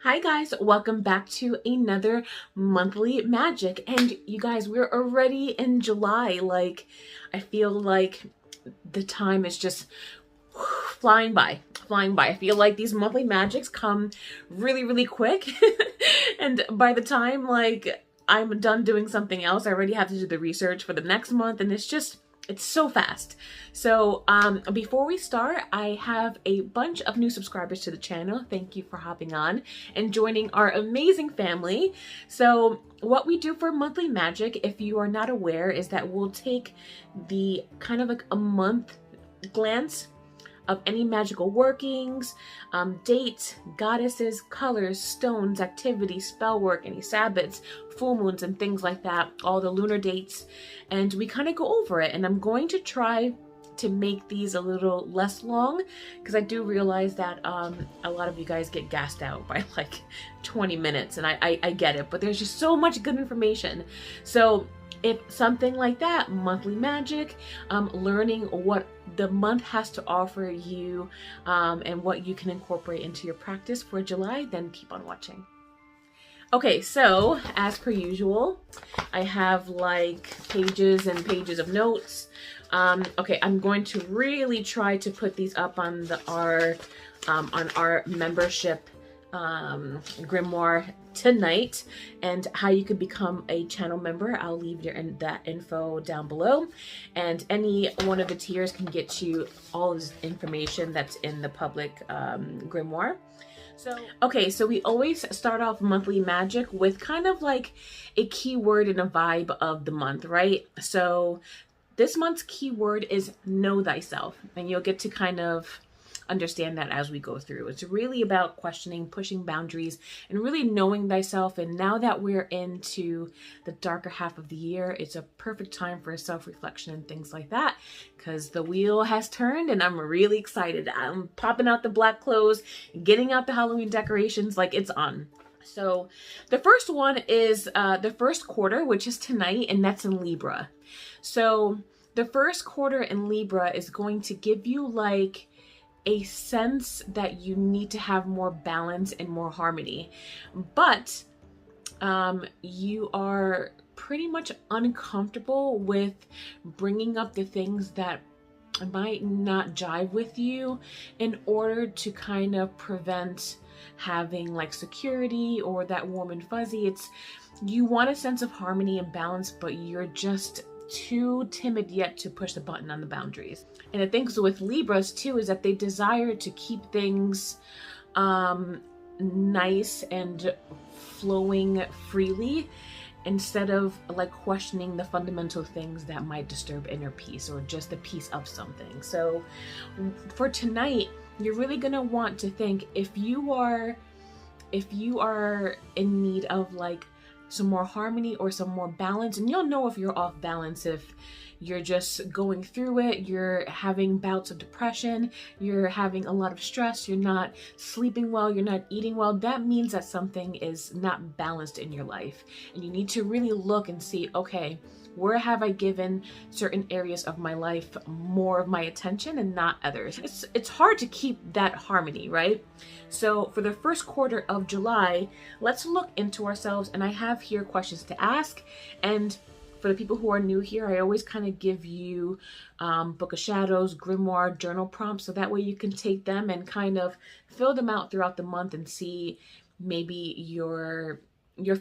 Hi guys, welcome back to another monthly magic. And you guys, we're already in July. I feel like the time is just flying by, flying by. I feel like these monthly magics come really, really quick. And by the time I'm done doing something else, I already have to do the research for the next month, and it's so fast. So before we start, I have a bunch of new subscribers to the channel. Thank you for hopping on and joining our amazing family. So what we do for monthly magic, if you are not aware, is that we'll take the kind of like a month glance of any magical workings, dates, goddesses, colors, stones, activities, spell work, any sabbats, full moons, and things like that, all the lunar dates, and we kind of go over it. And I'm going to try to make these a little less long because I do realize that a lot of you guys get gassed out by like 20 minutes, and I get it, but there's just so much good information. So if something like that, monthly magic, learning what the month has to offer you and what you can incorporate into your practice for July, then keep on watching. Okay, so as per usual, I have like pages and pages of notes. Okay, I'm going to really try to put these up on our membership grimoire tonight, and how you could become a channel member. I'll leave that info down below, and any one of the tiers can get you all this information that's in the public grimoire. So we always start off monthly magic with kind of like a keyword and a vibe of the month, right? So this month's keyword is know thyself, and you'll get to kind of understand that as we go through. It's really about questioning, pushing boundaries, and really knowing thyself. And now that we're into the darker half of the year, it's a perfect time for self-reflection and things like that, because the wheel has turned and I'm really excited. I'm popping out the black clothes, getting out the Halloween decorations, like it's on. So the first one is the first quarter, which is tonight, and that's in Libra. So the first quarter in Libra is going to give you like a sense that you need to have more balance and more harmony, but you are pretty much uncomfortable with bringing up the things that might not jive with you in order to kind of prevent having like security or that warm and fuzzy. You want a sense of harmony and balance, but you're just too timid yet to push the button on the boundaries. And the things with Libras too is that they desire to keep things nice and flowing freely, instead of like questioning the fundamental things that might disturb inner peace or just the peace of something. So for tonight, you're really gonna want to think, if you are in need of like some more harmony or some more balance, and you'll know if you're off balance if you're just going through it, you're having bouts of depression, you're having a lot of stress, you're not sleeping well, you're not eating well. That means that something is not balanced in your life, and you need to really look and see, okay, where have I given certain areas of my life more of my attention and not others? It's hard to keep that harmony, right? So for the first quarter of July, let's look into ourselves, and I have here questions to ask. And for the people who are new here, I always kind of give you Book of Shadows, grimoire, journal prompts, so that way you can take them and kind of fill them out throughout the month and see maybe your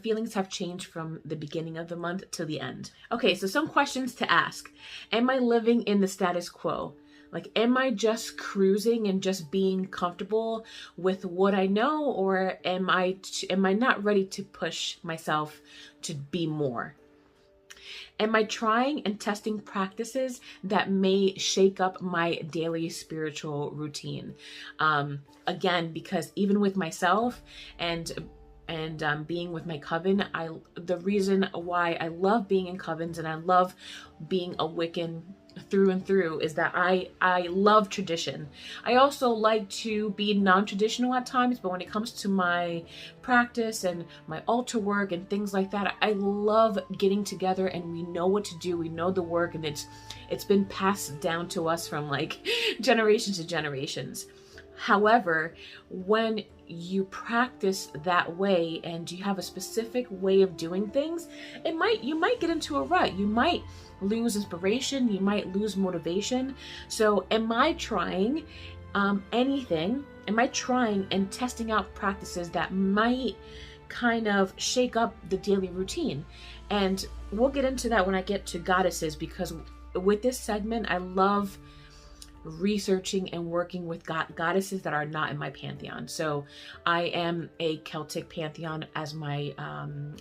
feelings have changed from the beginning of the month to the end. Okay, so some questions to ask. Am I living in the status quo? Like, am I just cruising and just being comfortable with what I know, or am I not ready to push myself to be more? Am I trying and testing practices that may shake up my daily spiritual routine? Again, because even with myself and being with my coven, the reason why I love being in covens and I love being a Wiccan through and through is that I love tradition. I also like to be non-traditional at times, but when it comes to my practice and my altar work and things like that, I love getting together and we know what to do, we know the work, and it's been passed down to us from like generations to generations. However, when you practice that way and you have a specific way of doing things, you might get into a rut. You might lose inspiration. You might lose motivation. So am I trying anything? Am I trying and testing out practices that might kind of shake up the daily routine? And we'll get into that when I get to goddesses, because with this segment, I love researching and working with goddesses that are not in my pantheon. So I am a Celtic pantheon as my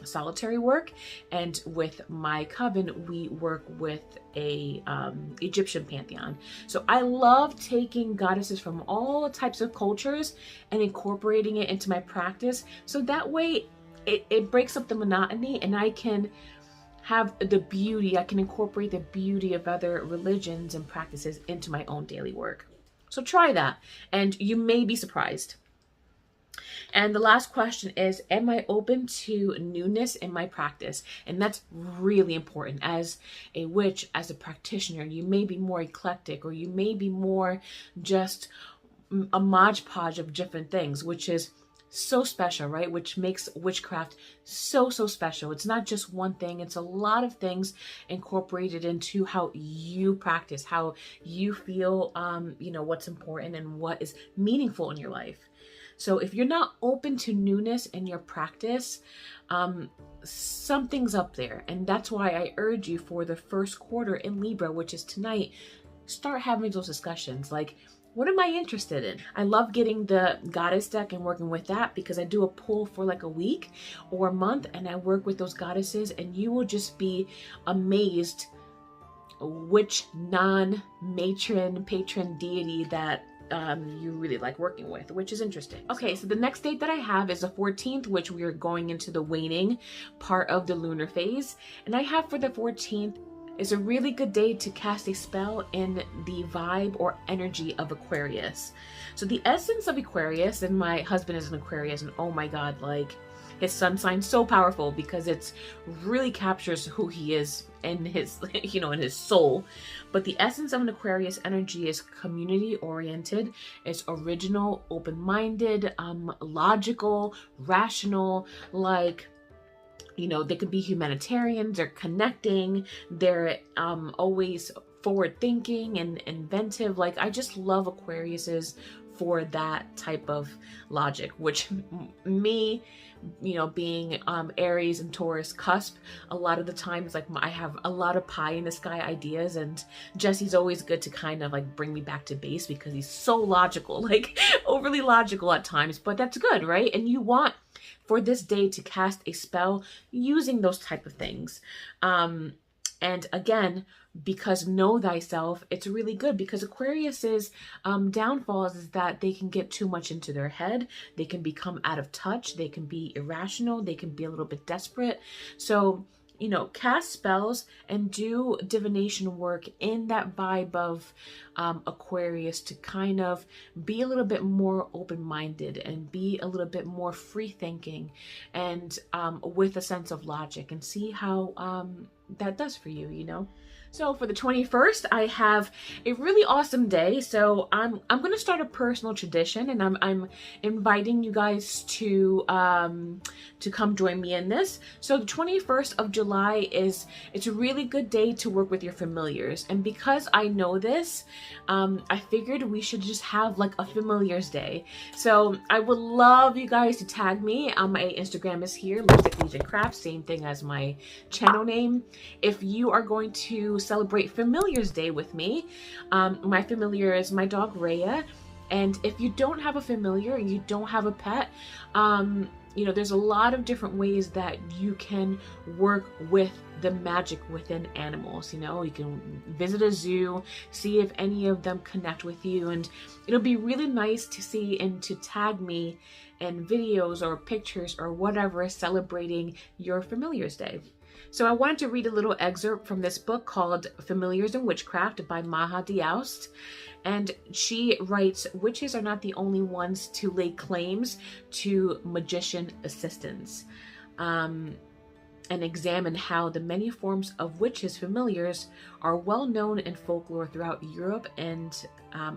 solitary work, and with my coven we work with a Egyptian pantheon. So I love taking goddesses from all types of cultures and incorporating it into my practice, so that way it breaks up the monotony, and I can have the beauty, I can incorporate the beauty of other religions and practices into my own daily work. So try that, and you may be surprised. And the last question is, am I open to newness in my practice? And that's really important. As a witch, as a practitioner, you may be more eclectic, or you may be more just a modge podge of different things, which is so special, right? Which makes witchcraft so special. It's not just one thing, it's a lot of things incorporated into how you practice, how you feel, what's important and what is meaningful in your life. So if you're not open to newness in your practice, something's up there. And that's why I urge you, for the first quarter in Libra, which is tonight, start having those discussions. Like, what am I interested in? I love getting the goddess deck and working with that, because I do a pull for like a week or a month, and I work with those goddesses, and you will just be amazed which non-patron deity that you really like working with, which is interesting. Okay, so the next date that I have is the 14th, which we are going into the waning part of the lunar phase. And I have for the 14th, is a really good day to cast a spell in the vibe or energy of Aquarius. So the essence of Aquarius, and my husband is an Aquarius, and oh my God, like, his sun sign's so powerful because it's really captures who he is in his, in his soul. But the essence of an Aquarius energy is community oriented. It's original, open-minded, logical, rational, like, they could be humanitarians, they're connecting, they're always forward thinking and inventive. Like, I just love Aquariuses for that type of logic, which me, being Aries and Taurus cusp, a lot of the times, like, I have a lot of pie in the sky ideas, and Jesse's always good to kind of like bring me back to base, because he's so logical, like overly logical at times, but that's good, right? And you want for this day to cast a spell using those type of things. And again, because know thyself, it's really good, because Aquarius's downfalls is that they can get too much into their head. They can become out of touch. They can be irrational. They can be a little bit desperate. So, cast spells and do divination work in that vibe of Aquarius, to kind of be a little bit more open-minded and be a little bit more free-thinking, and with a sense of logic, and see how that does for you, So for the 21st, I have a really awesome day. So I'm going to start a personal tradition, and I'm inviting you guys to come join me in this. So the 21st of July it's a really good day to work with your familiars. And because I know this, I figured we should just have like a familiars day. So I would love you guys to tag me. My Instagram is here, Lipstick Legion Crafts, same thing as my channel name. If you are going to celebrate Familiars Day with me, my familiar is my dog Rhea. And if you don't have a familiar, you don't have a pet, there's a lot of different ways that you can work with the magic within animals. You can visit a zoo, see if any of them connect with you, and it'll be really nice to see and to tag me in videos or pictures or whatever celebrating your Familiars Day. So I wanted to read a little excerpt from this book called Familiars in Witchcraft by Maha Diaust. And she writes, witches are not the only ones to lay claims to magician assistance. and examine how the many forms of witches familiars are well known in folklore throughout Europe and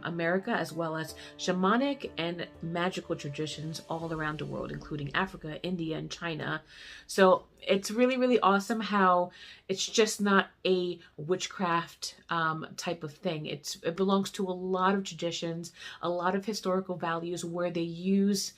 America, as well as shamanic and magical traditions all around the world, including Africa, India, and China. So it's really, really awesome how it's just not a witchcraft type of thing. It belongs to a lot of traditions, a lot of historical values where they use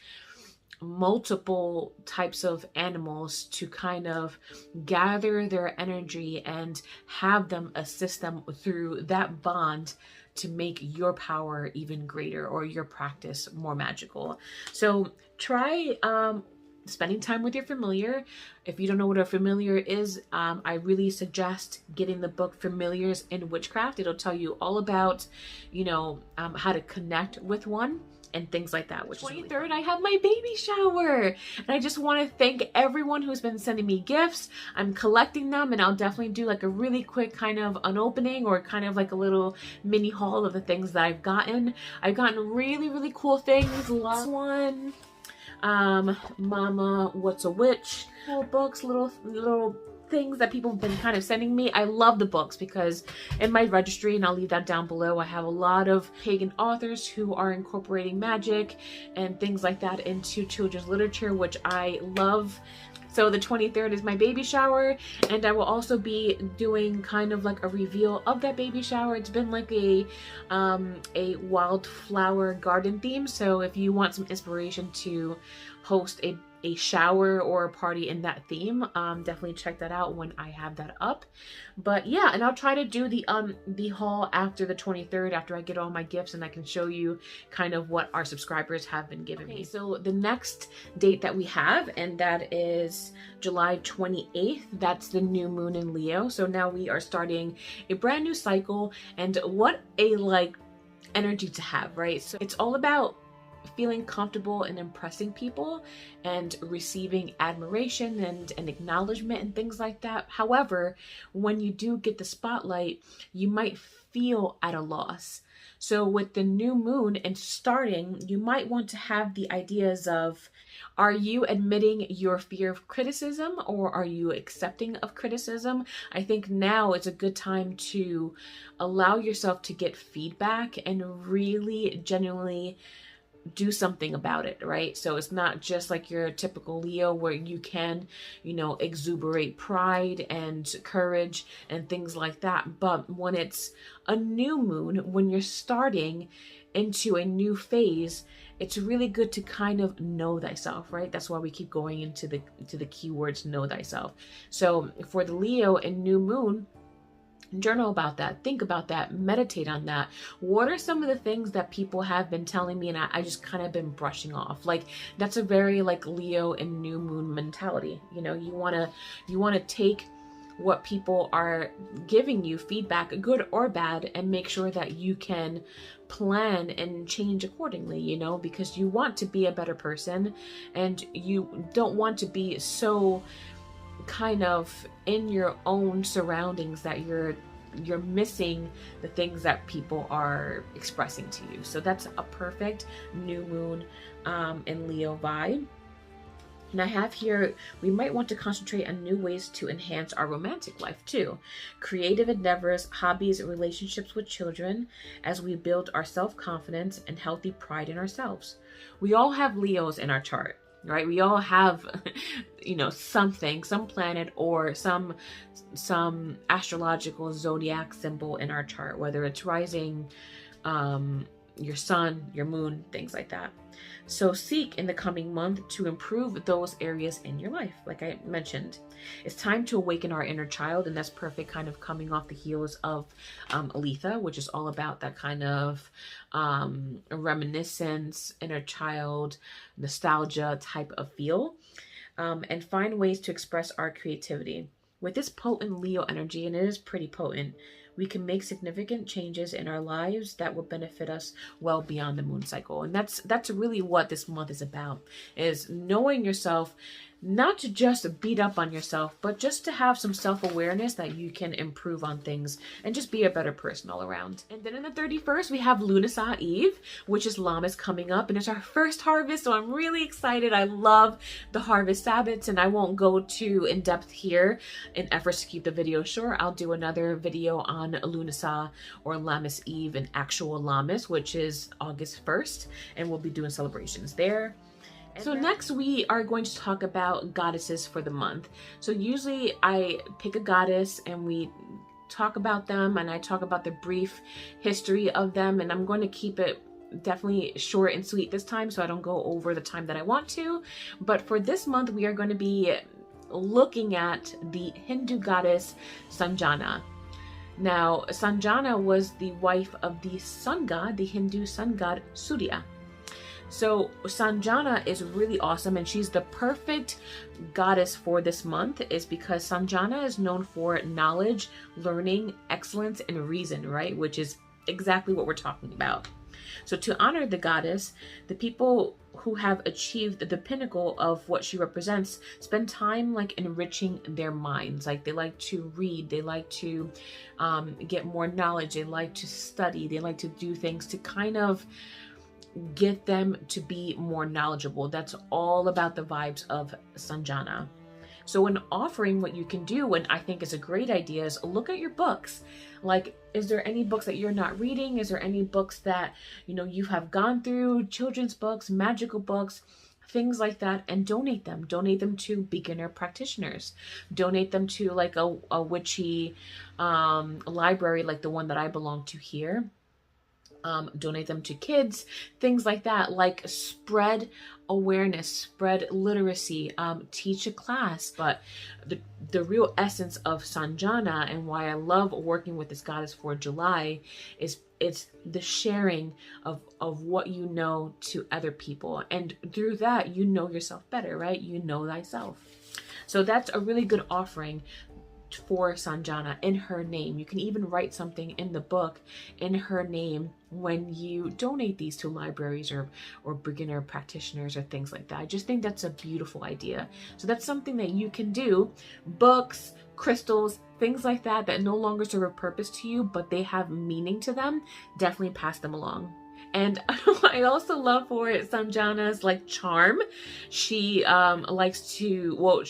multiple types of animals to kind of gather their energy and have them assist them through that bond to make your power even greater or your practice more magical. So try spending time with your familiar. If you don't know what a familiar is, I really suggest getting the book Familiars in Witchcraft. It'll tell you all about, you know, how to connect with one and things like that. Which 23rd, really I have my baby shower, and I just want to thank everyone who's been sending me gifts. I'm collecting them, and I'll definitely do like a really quick kind of an opening or kind of like a little mini haul of the things that I've gotten. I've gotten really, really cool things. Last one, Mama What's a Witch, little books, little things that people have been kind of sending me. I love the books because in my registry, and I'll leave that down below, I have a lot of pagan authors who are incorporating magic and things like that into children's literature, which I love. So the 23rd is my baby shower, and I will also be doing kind of like a reveal of that baby shower. It's been like a wildflower garden theme. So if you want some inspiration to host a shower or a party in that theme, definitely check that out when I have that up. But yeah, and I'll try to do the haul after the 23rd, after I get all my gifts, and I can show you kind of what our subscribers have been giving me. So the next date that we have, and that is July 28th, that's the new moon in Leo. So now we are starting a brand new cycle, and what a like energy to have, right? So it's all about feeling comfortable and impressing people and receiving admiration and acknowledgement and things like that. However, when you do get the spotlight, you might feel at a loss. So with the new moon and starting, you might want to have the ideas of, are you admitting your fear of criticism, or are you accepting of criticism? I think now is a good time to allow yourself to get feedback and really genuinely do something about it, right? So it's not just like your typical Leo where you can, you know, exuberate pride and courage and things like that. But when it's a new moon, when you're starting into a new phase, it's really good to kind of know thyself, right? That's why we keep going into the keywords know thyself. So for the Leo and new moon, journal about that, think about that, meditate on that. What are some of the things that people have been telling me and I just kind of been brushing off? Like, that's a very like Leo and new moon mentality. You know, you want to take what people are giving you, feedback, good or bad, and make sure that you can plan and change accordingly, you know, because you want to be a better person and you don't want to be so kind of in your own surroundings that you're missing the things that people are expressing to you. So that's a perfect new moon in Leo vibe. And I have here, we might want to concentrate on new ways to enhance our romantic life too. Creative endeavors, hobbies, relationships with children, as we build our self-confidence and healthy pride in ourselves. We all have Leos in our chart, right? We all have, you know, something, some planet or some astrological zodiac symbol in our chart, whether it's rising, your sun, your moon, things like that. So seek in the coming month to improve those areas in your life. Like I mentioned, it's time to awaken our inner child, and that's perfect kind of coming off the heels of Aletha, which is all about that kind of reminiscence, inner child, nostalgia type of feel, and find ways to express our creativity. With this potent Leo energy, and it is pretty potent, we can make significant changes in our lives that will benefit us well beyond the moon cycle. And that's really what this month is about, is knowing yourself, not to just beat up on yourself, but just to have some self-awareness that you can improve on things and just be a better person all around. And then on the 31st, we have Lunasa Eve, which is Lammas coming up, and it's our first harvest, so I'm really excited. I love the harvest Sabbats, and I won't go too in depth here in efforts to keep the video short. I'll do another video on Lunasa or Lammas Eve and actual Lammas, which is August 1st, and we'll be doing celebrations there. So next we are going to talk about goddesses for the month. So usually I pick a goddess and we talk about them, and I talk about the brief history of them, and I'm going to keep it definitely short and sweet this time so I don't go over the time that I want to. But for this month we are going to be looking at the Hindu goddess Sanjana. Now Sanjana was the wife of the sun god, the Hindu sun god Surya. So Sanjana is really awesome, and she's the perfect goddess for this month, is because Sanjana is known for knowledge, learning, excellence, and reason, right? Which is exactly what we're talking about. So to honor the goddess, the people who have achieved the pinnacle of what she represents spend time like enriching their minds. Like they like to read, they like to get more knowledge, they like to study, they like to do things to kind of get them to be more knowledgeable. That's all about the vibes of Sanjana. So in offering, what you can do, and I think is a great idea, is look at your books. Like, is there any books that you're not reading? Is there any books that, you know, you have gone through, children's books, magical books, things like that, and donate them. Donate them to beginner practitioners. Donate them to like a witchy library like the one that I belong to here. Donate them to kids, things like that. Like spread awareness, spread literacy, teach a class. But the real essence of Sanjana, and why I love working with this goddess for July, is it's the sharing of what you know to other people, and through that you know yourself better, right? You know thyself. So that's a really good offering for Sanjana in her name. You can even write something in the book in her name when you donate these to libraries or beginner practitioners or things like that. I just think that's a beautiful idea. So that's something that you can do. Books, crystals, things like that that no longer serve a purpose to you, but they have meaning to them, definitely pass them along. And I also love for Sanjana's like charm. She likes to, well,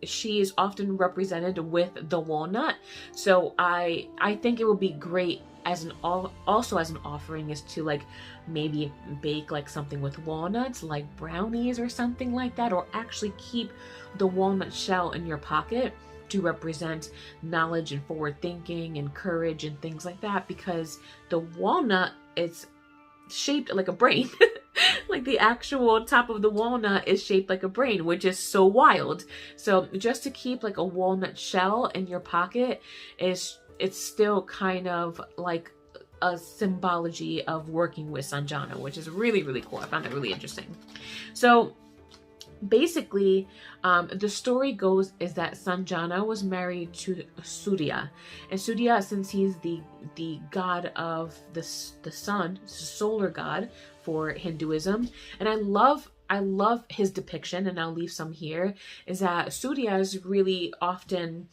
she is often represented with the walnut. So I think it would be great as an also as an offering is to like maybe bake like something with walnuts, like brownies or something like that, or actually keep the walnut shell in your pocket to represent knowledge and forward thinking and courage and things like that, because the walnut is shaped like a brain. Like the actual top of the walnut is shaped like a brain, which is so wild. So just to keep like a walnut shell in your pocket it's still kind of like a symbology of working with Sanjana, which is really, really cool. I found that really interesting. So basically, the story goes is that Sanjana was married to Surya, and Surya, since he's the god of the sun, solar god for Hinduism, and I love his depiction, and I'll leave some here, is that Surya is really often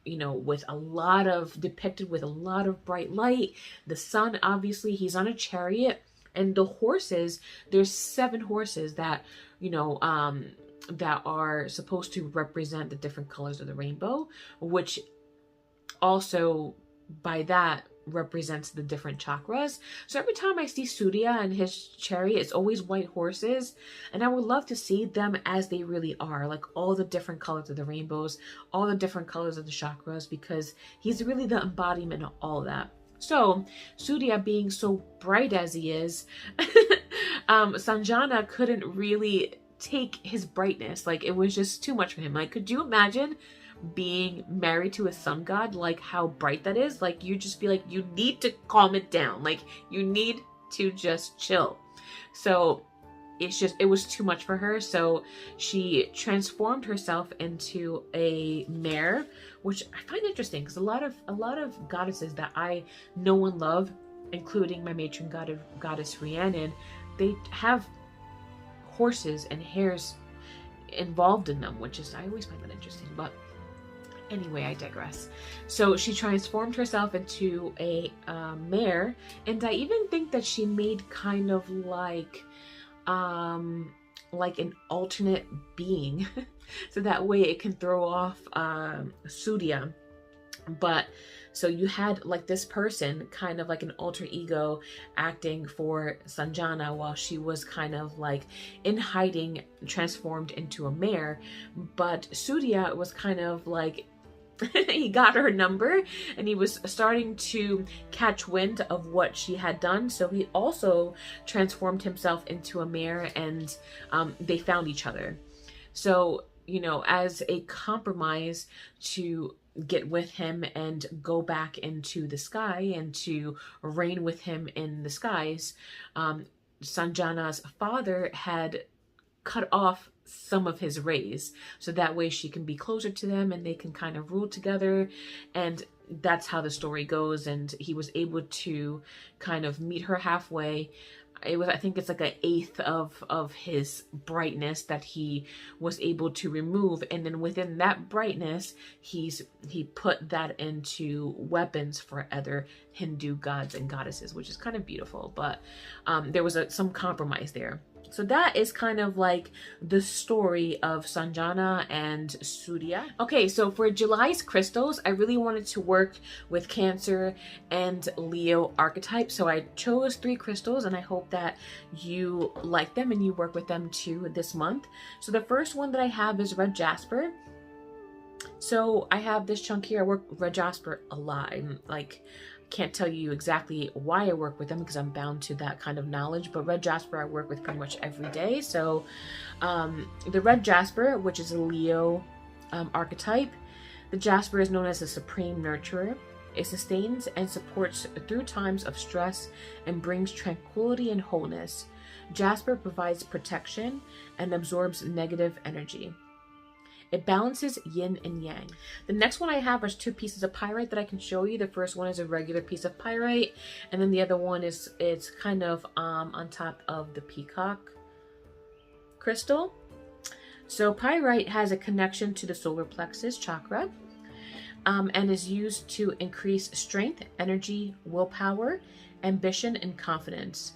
you know, with a lot of depicted with a lot of bright light. The sun, obviously, he's on a chariot, and the horses, there's 7 horses that, you know, that are supposed to represent the different colors of the rainbow, which also by that represents the different chakras. So every time I see Surya and his chariot, it's always white horses, and I would love to see them as they really are, like all the different colors of the rainbows, all the different colors of the chakras, because he's really the embodiment of all that. So Surya, being so bright as he is, Sanjana couldn't really take his brightness. Like, it was just too much for him. Like, could you imagine being married to a sun god? Like, how bright that is? Like, you just be like, you need to calm it down. Like, you need to just chill. So it was too much for her. So she transformed herself into a mare, which I find interesting, because a lot of goddesses that I know and love, including my matron goddess Rhiannon, they have horses and hares involved in them, which is, I always find that interesting. But anyway, I digress. So she transformed herself into a mare, and I even think that she made kind of like an alternate being, so that way it can throw off Surya. But so you had like this person, kind of like an alter ego, acting for Sanjana while she was kind of like in hiding, transformed into a mare. But Surya was kind of like he got her number, and he was starting to catch wind of what she had done, so he also transformed himself into a mare, and they found each other. So, you know, as a compromise to get with him and go back into the sky and to reign with him in the skies, Sanjana's father had cut off some of his rays, so that way she can be closer to them and they can kind of rule together. And that's how the story goes, and he was able to kind of meet her halfway. It was, I think it's like an eighth of his brightness that he was able to remove, and then within that brightness he put that into weapons for other Hindu gods and goddesses, which is kind of beautiful. But there was some compromise there. So that is kind of like the story of Sanjana and Surya. Okay, so for July's crystals, I really wanted to work with Cancer and Leo archetypes. So I chose 3 crystals, and I hope that you like them and you work with them too this month. So the first one that I have is red jasper. So I have this chunk here. I work with red jasper a lot. I'm like, can't tell you exactly why I work with them because I'm bound to that kind of knowledge, but red jasper I work with pretty much every day. So the red jasper, which is a Leo archetype, the jasper is known as a supreme nurturer. It sustains and supports through times of stress and brings tranquility and wholeness. Jasper provides protection and absorbs negative energy. It balances yin and yang. The next one I have is 2 pieces of pyrite that I can show you. The first one is a regular piece of pyrite, and then the other one is, it's kind of on top of the peacock crystal. So pyrite has a connection to the solar plexus chakra, and is used to increase strength, energy, willpower, ambition, and confidence.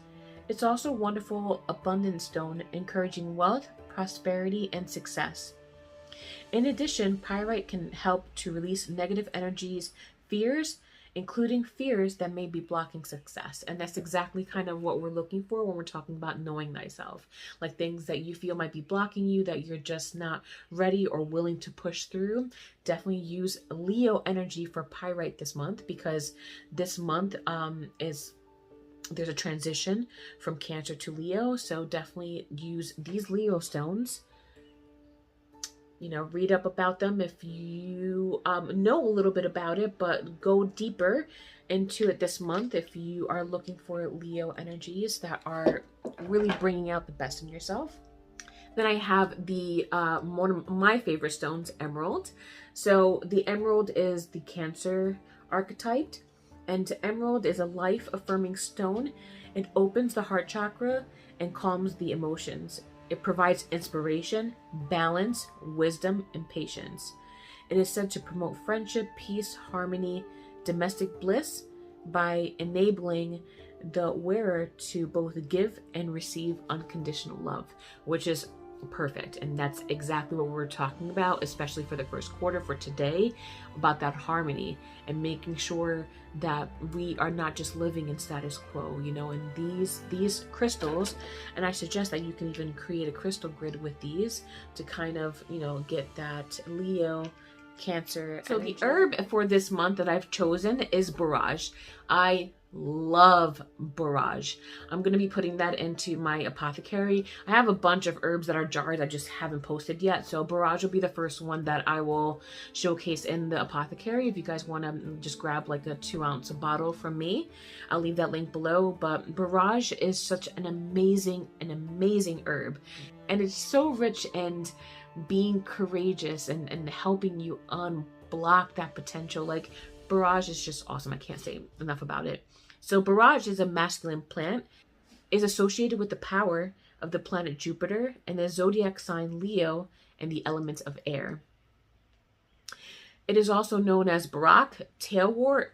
It's also a wonderful abundance stone, encouraging wealth, prosperity, and success. In addition, pyrite can help to release negative energies, fears, including fears that may be blocking success. And that's exactly kind of what we're looking for when we're talking about knowing thyself. Like things that you feel might be blocking you, that you're just not ready or willing to push through. Definitely use Leo energy for pyrite this month, because this month there's a transition from Cancer to Leo. So definitely use these Leo stones. You know, read up about them if you know a little bit about it, but go deeper into it this month if you are looking for Leo energies that are really bringing out the best in yourself. Then I have the one of my favorite stones, emerald. So the emerald is the Cancer archetype, and emerald is a life-affirming stone. It opens the heart chakra and calms the emotions. It provides inspiration, balance, wisdom, and patience. It is said to promote friendship, peace, harmony, domestic bliss by enabling the wearer to both give and receive unconditional love, which is perfect. And that's exactly what we're talking about, especially for the first quarter for today, about that harmony and making sure that we are not just living in status quo, you know. And these crystals, and I suggest that you can even create a crystal grid with these to kind of, you know, get that Leo, Cancer. So the herb for this month that I've chosen is borage. I love borage. I'm going to be putting that into my apothecary. I have a bunch of herbs that are jarred I just haven't posted yet, so borage will be the first one that I will showcase in the apothecary. If you guys want to just grab like a 2-ounce bottle from me, I'll leave that link below. But borage is such an amazing herb, and it's so rich in being courageous and helping you unblock that potential. Like, borage is just awesome. I can't say enough about it. So borage is a masculine plant, is associated with the power of the planet Jupiter, and the zodiac sign Leo, and the elements of air. It is also known as borage, tailwort,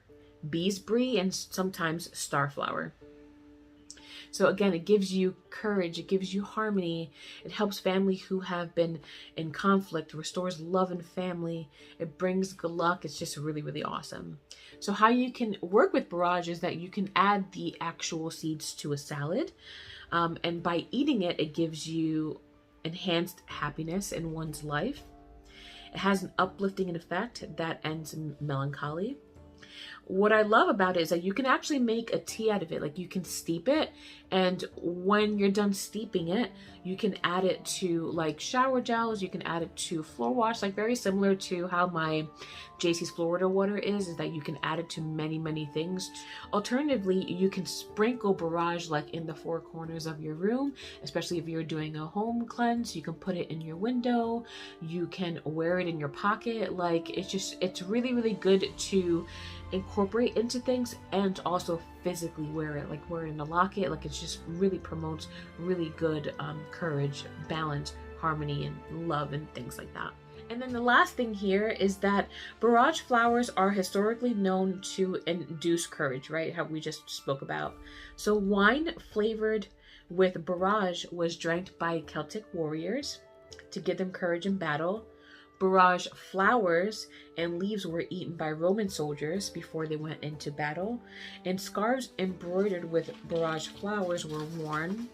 beesbury, and sometimes starflower. So again, it gives you courage, it gives you harmony, it helps family who have been in conflict, restores love and family, it brings good luck. It's just really, really awesome. So how you can work with borage is that you can add the actual seeds to a salad, and by eating it, it gives you enhanced happiness in one's life. It has an uplifting effect that ends in melancholy. What I love about it is that you can actually make a tea out of it. Like, you can steep it, and when you're done steeping it, you can add it to like shower gels, you can add it to floor wash, like very similar to how my JC's Florida water is that you can add it to many, many things. Alternatively, you can sprinkle borage like in the four corners of your room, especially if you're doing a home cleanse. You can put it in your window, you can wear it in your pocket. Like, it's really, really good to incorporate into things, and also physically wear it, like wear it in a locket. Like, it just really promotes really good courage, balance, harmony, and love, and things like that. And then the last thing here is that borage flowers are historically known to induce courage, right? How we just spoke about. So wine flavored with borage was drank by Celtic warriors to give them courage in battle. Borage flowers and leaves were eaten by Roman soldiers before they went into battle, and scarves embroidered with borage flowers were worn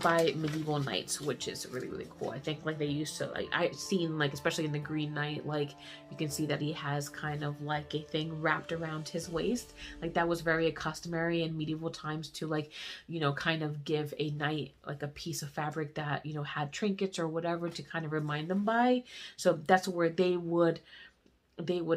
by medieval knights, which is really, really cool. I think like they used to, like I've seen, like especially in the Green Knight, like you can see that he has kind of like a thing wrapped around his waist. Like, that was very customary in medieval times to, like, you know, kind of give a knight like a piece of fabric that, you know, had trinkets or whatever to kind of remind them by. So that's where they would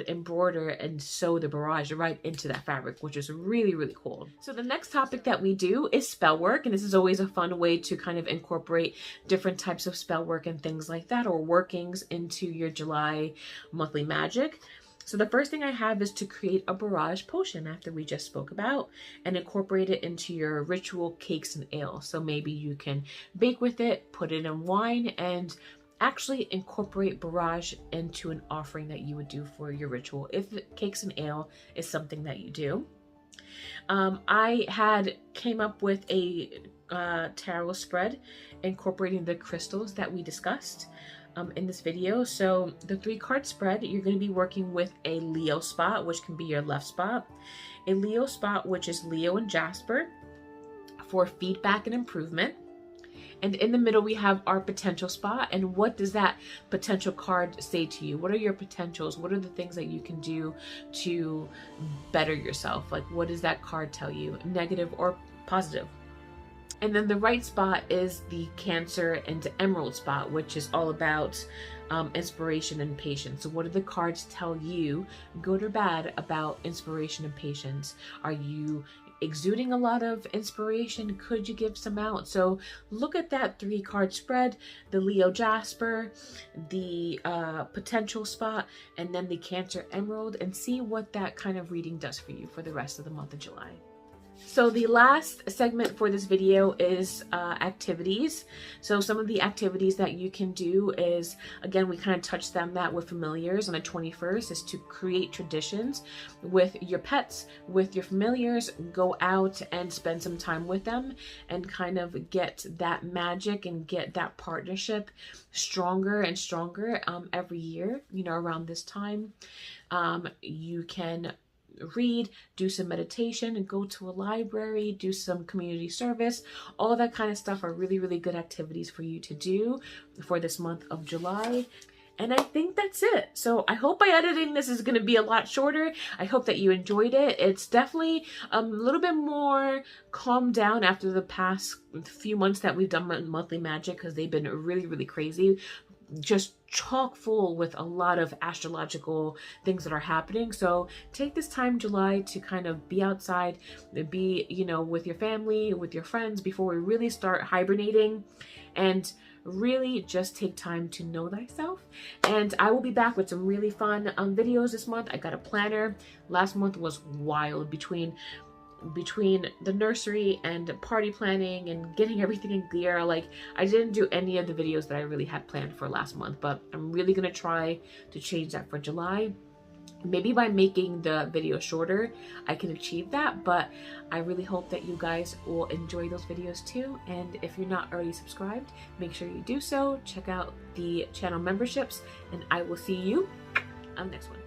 embroider and sew the borage right into that fabric, which is really, really cool. So the next topic that we do is spell work, and this is always a fun way to kind of incorporate different types of spell work and things like that, or workings into your July monthly magic. So the first thing I have is to create a borage potion, after we just spoke about, and incorporate it into your ritual cakes and ale. So maybe you can bake with it, put it in wine, and actually incorporate borage into an offering that you would do for your ritual, if cakes and ale is something that you do. I came up with a tarot spread incorporating the crystals that we discussed in this video. So the 3-card spread, you're going to be working with a Leo spot, which can be your left spot, a Leo spot, which is Leo and Jasper, for feedback and improvement. And in the middle, we have our potential spot. And what does that potential card say to you? What are your potentials? What are the things that you can do to better yourself? Like, what does that card tell you? Negative or positive? And then the right spot is the Cancer and Emerald spot, which is all about inspiration and patience. So what do the cards tell you, good or bad, about inspiration and patience? Are you exuding a lot of inspiration? Could you give some out? So look at that 3-card spread, the Leo Jasper, the potential spot, and then the Cancer Emerald, and see what that kind of reading does for you for the rest of the month of July. So the last segment for this video is activities. So some of the activities that you can do is, again, we kind of touched them that with familiars on the 21st, is to create traditions with your pets, with your familiars. Go out and spend some time with them and kind of get that magic and get that partnership stronger and stronger every year, you know, around this time. You can read, do some meditation, and go to a library, do some community service. All that kind of stuff are really, really good activities for you to do for this month of July. And I think that's it. So I hope by editing this is going to be a lot shorter. I hope that you enjoyed it. It's definitely a little bit more calmed down after the past few months that we've done monthly magic, because they've been really, really crazy. Just chock full with a lot of astrological things that are happening. So take this time, July, to kind of be outside, be, you know, with your family, with your friends, before we really start hibernating, and really just take time to know thyself. And I will be back with some really fun videos this month. I got a planner. Last month was wild, between between the nursery and party planning and getting everything in gear, like I didn't do any of the videos that I really had planned for last month, but I'm really gonna try to change that for July. Maybe by making the video shorter, I can achieve that, but I really hope that you guys will enjoy those videos too. And if you're not already subscribed, make sure you do so. Check out the channel memberships, and I will see you on the next one.